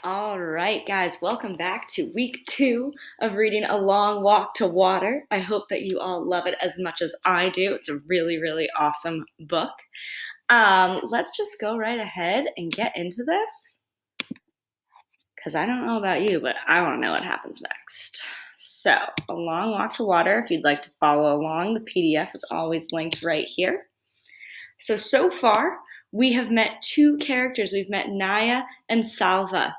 All right, guys, welcome back to week 2 of reading A Long Walk to Water. I hope that you all love it as much as I do. It's a really, really awesome book. Let's just go right ahead and get into this because I don't know about you, but I want to know what happens next. So, A Long Walk to Water, if you'd like to follow along, the PDF is always linked right here. So far, we have met two characters. We've met Naya and Salva.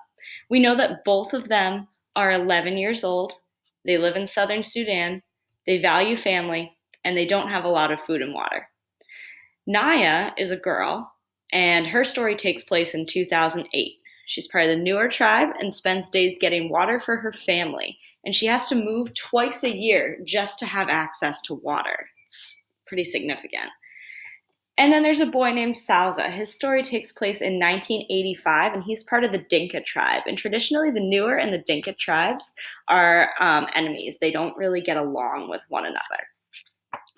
We know that both of them are 11 years old. They live in southern Sudan. They value family, and they don't have a lot of food and water. Naya is a girl, and her story takes place in 2008. She's part of the Nuer tribe and spends days getting water for her family, and she has to move twice a year just to have access to water. It's pretty significant. And then there's a boy named Salva. His story takes place in 1985, and he's part of the Dinka tribe. And traditionally, the Nuer and the Dinka tribes are enemies. They don't really get along with one another.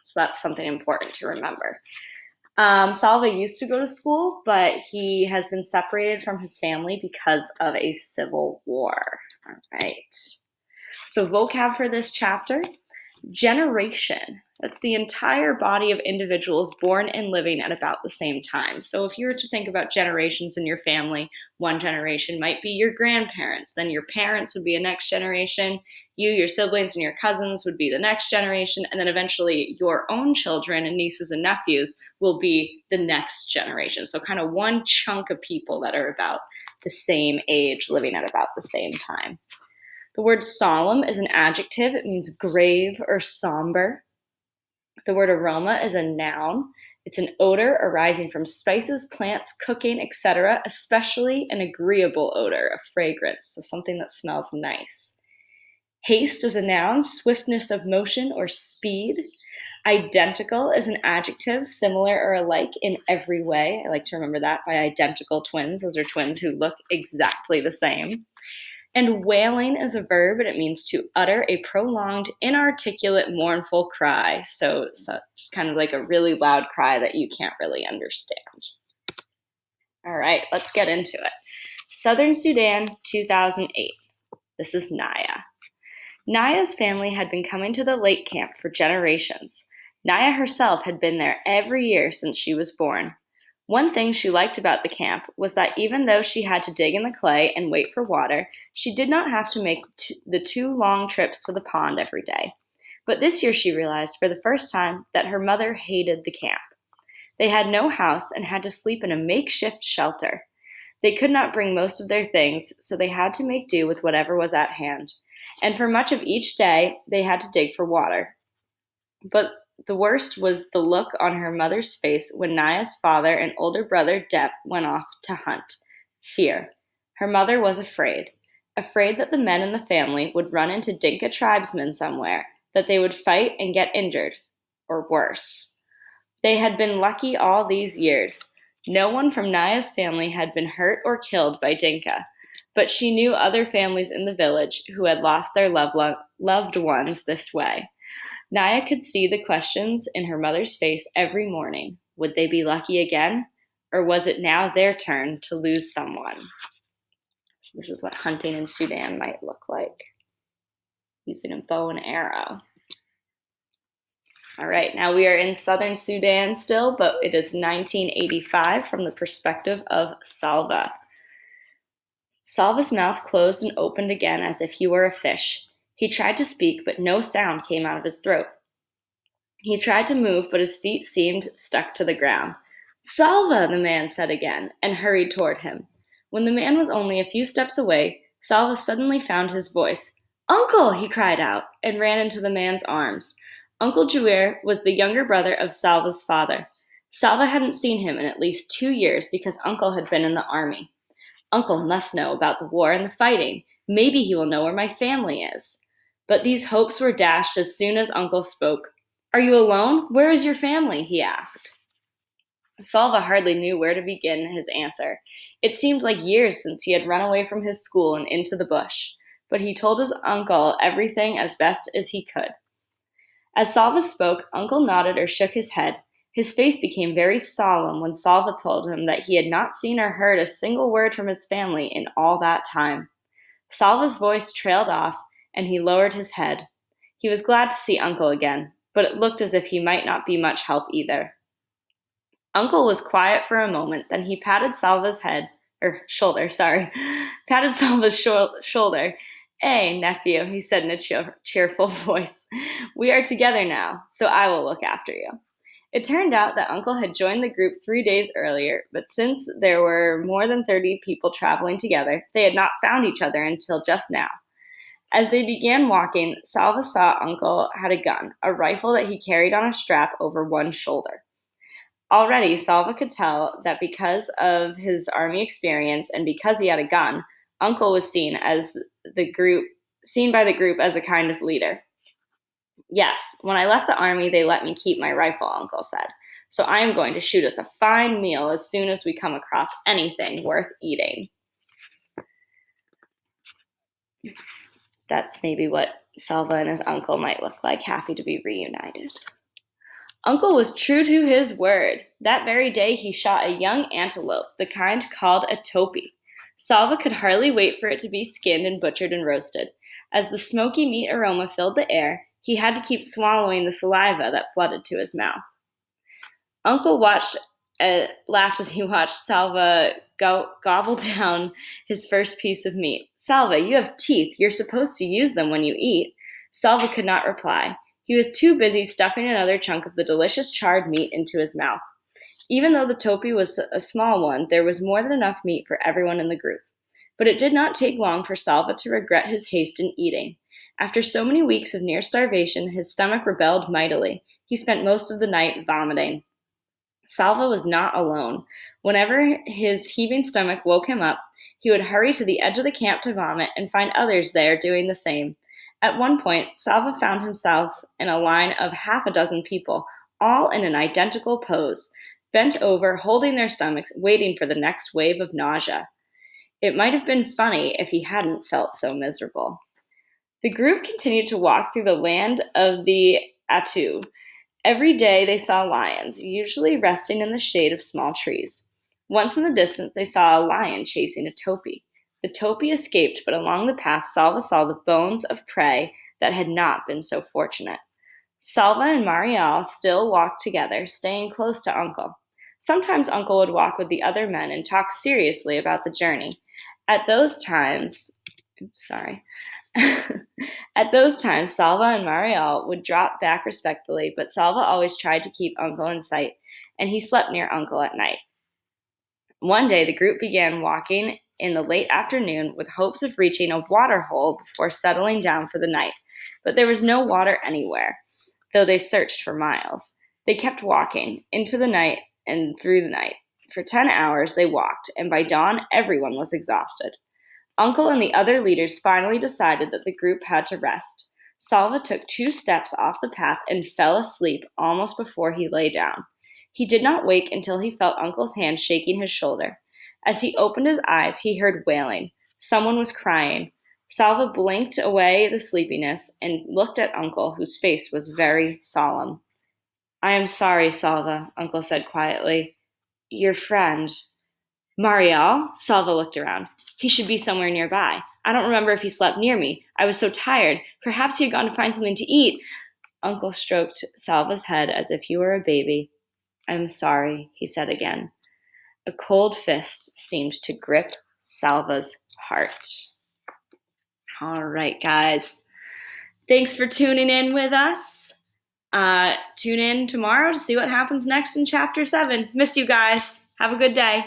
So that's something important to remember. Salva used to go to school, but he has been separated from his family because of a civil war. All right. So vocab for this chapter: generation. That's the entire body of individuals born and living at about the same time. So if you were to think about generations in your family, one generation might be your grandparents, then your parents would be a next generation, you, your siblings, and your cousins would be the next generation, and then eventually your own children and nieces and nephews will be the next generation. So kind of one chunk of people that are about the same age living at about the same time. The word solemn is an adjective. It means grave or somber. The word aroma is a noun. It's an odor arising from spices, plants, cooking, etc., especially an agreeable odor, a fragrance, so something that smells nice. Haste is a noun, swiftness of motion or speed. Identical is an adjective, similar or alike in every way. I like to remember that by identical twins. Those are twins who look exactly the same. And wailing is a verb, and it means to utter a prolonged, inarticulate, mournful cry. So just kind of like a really loud cry that you can't really understand. All right, let's get into it. Southern Sudan, 2008. This is Naya. Naya's family had been coming to the lake camp for generations. Naya herself had been there every year since she was born. One thing she liked about the camp was that even though she had to dig in the clay and wait for water, she did not have to make the 2 long trips to the pond every day. But this year she realized for the first time that her mother hated the camp. They had no house and had to sleep in a makeshift shelter. They could not bring most of their things, so they had to make do with whatever was at hand. And for much of each day, they had to dig for water. But the worst was the look on her mother's face when Naya's father and older brother Depp went off to hunt. Fear. Her mother was afraid. Afraid that the men in the family would run into Dinka tribesmen somewhere, that they would fight and get injured, or worse. They had been lucky all these years. No one from Naya's family had been hurt or killed by Dinka, but she knew other families in the village who had lost their loved ones this way. Naya could see the questions in her mother's face every morning. Would they be lucky again? Or was it now their turn to lose someone? So this is what hunting in Sudan might look like, using a bow and arrow. All right, now we are in southern Sudan still, but it is 1985 from the perspective of Salva. Salva's mouth closed and opened again as if he were a fish. He tried to speak, but no sound came out of his throat. He tried to move, but his feet seemed stuck to the ground. Salva, the man said again, and hurried toward him. When the man was only a few steps away, Salva suddenly found his voice. Uncle, he cried out, and ran into the man's arms. Uncle Juir was the younger brother of Salva's father. Salva hadn't seen him in at least 2 years because Uncle had been in the army. Uncle must know about the war and the fighting. Maybe he will know where my family is. But these hopes were dashed as soon as Uncle spoke. Are you alone? Where is your family? He asked. Salva hardly knew where to begin his answer. It seemed like years since he had run away from his school and into the bush. But he told his uncle everything as best as he could. As Salva spoke, Uncle nodded or shook his head. His face became very solemn when Salva told him that he had not seen or heard a single word from his family in all that time. Salva's voice trailed off, and he lowered his head. He was glad to see Uncle again, but it looked as if he might not be much help either. Uncle was quiet for a moment, then he patted Salva's shoulder, patted Salva's shoulder. Hey, nephew, he said in a cheerful voice. We are together now, so I will look after you. It turned out that Uncle had joined the group 3 days earlier, but since there were more than 30 people traveling together, they had not found each other until just now. As they began walking, Salva saw Uncle had a gun, a rifle that he carried on a strap over one shoulder. Already, Salva could tell that because of his army experience and because he had a gun, Uncle was seen by the group as a kind of leader. Yes, when I left the army, they let me keep my rifle, Uncle said. So I am going to shoot us a fine meal as soon as we come across anything worth eating. That's maybe what Salva and his uncle might look like, happy to be reunited. Uncle was true to his word. That very day, he shot a young antelope, the kind called a topi. Salva could hardly wait for it to be skinned and butchered and roasted. As the smoky meat aroma filled the air, he had to keep swallowing the saliva that flooded to his mouth. Uncle laughed as he watched Salva gobble down his first piece of meat. Salva, you have teeth. You're supposed to use them when you eat. Salva could not reply. He was too busy stuffing another chunk of the delicious charred meat into his mouth. Even though the topi was a small one, there was more than enough meat for everyone in the group. But it did not take long for Salva to regret his haste in eating. After so many weeks of near starvation, his stomach rebelled mightily. He spent most of the night vomiting. Salva was not alone. Whenever his heaving stomach woke him up, he would hurry to the edge of the camp to vomit and find others there doing the same. At one point, Salva found himself in a line of half a dozen people, all in an identical pose, bent over, holding their stomachs, waiting for the next wave of nausea. It might have been funny if he hadn't felt so miserable. The group continued to walk through the land of the Atu. Every day they saw lions, usually resting in the shade of small trees. Once in the distance they saw a lion chasing a topi. The topi escaped, but along the path Salva saw the bones of prey that had not been so fortunate. Salva and Marial still walked together, staying close to Uncle. Sometimes Uncle would walk with the other men and talk seriously about the journey. At those times, Salva and Marial would drop back respectfully, but Salva always tried to keep Uncle in sight, and he slept near Uncle at night. One day, the group began walking in the late afternoon with hopes of reaching a water hole before settling down for the night, but there was no water anywhere, though they searched for miles. They kept walking, into the night and through the night. For 10 hours they walked, and by dawn everyone was exhausted. Uncle and the other leaders finally decided that the group had to rest. Salva took 2 steps off the path and fell asleep almost before he lay down. He did not wake until he felt Uncle's hand shaking his shoulder. As he opened his eyes, he heard wailing. Someone was crying. Salva blinked away the sleepiness and looked at Uncle, whose face was very solemn. I am sorry, Salva, Uncle said quietly. Your friend. Marial? Salva looked around. He should be somewhere nearby. I don't remember if he slept near me. I was so tired. Perhaps he had gone to find something to eat. Uncle stroked Salva's head as if he were a baby. I'm sorry, he said again. A cold fist seemed to grip Salva's heart. All right, guys. Thanks for tuning in with us. Tune in tomorrow to see what happens next in Chapter 7. Miss you guys. Have a good day.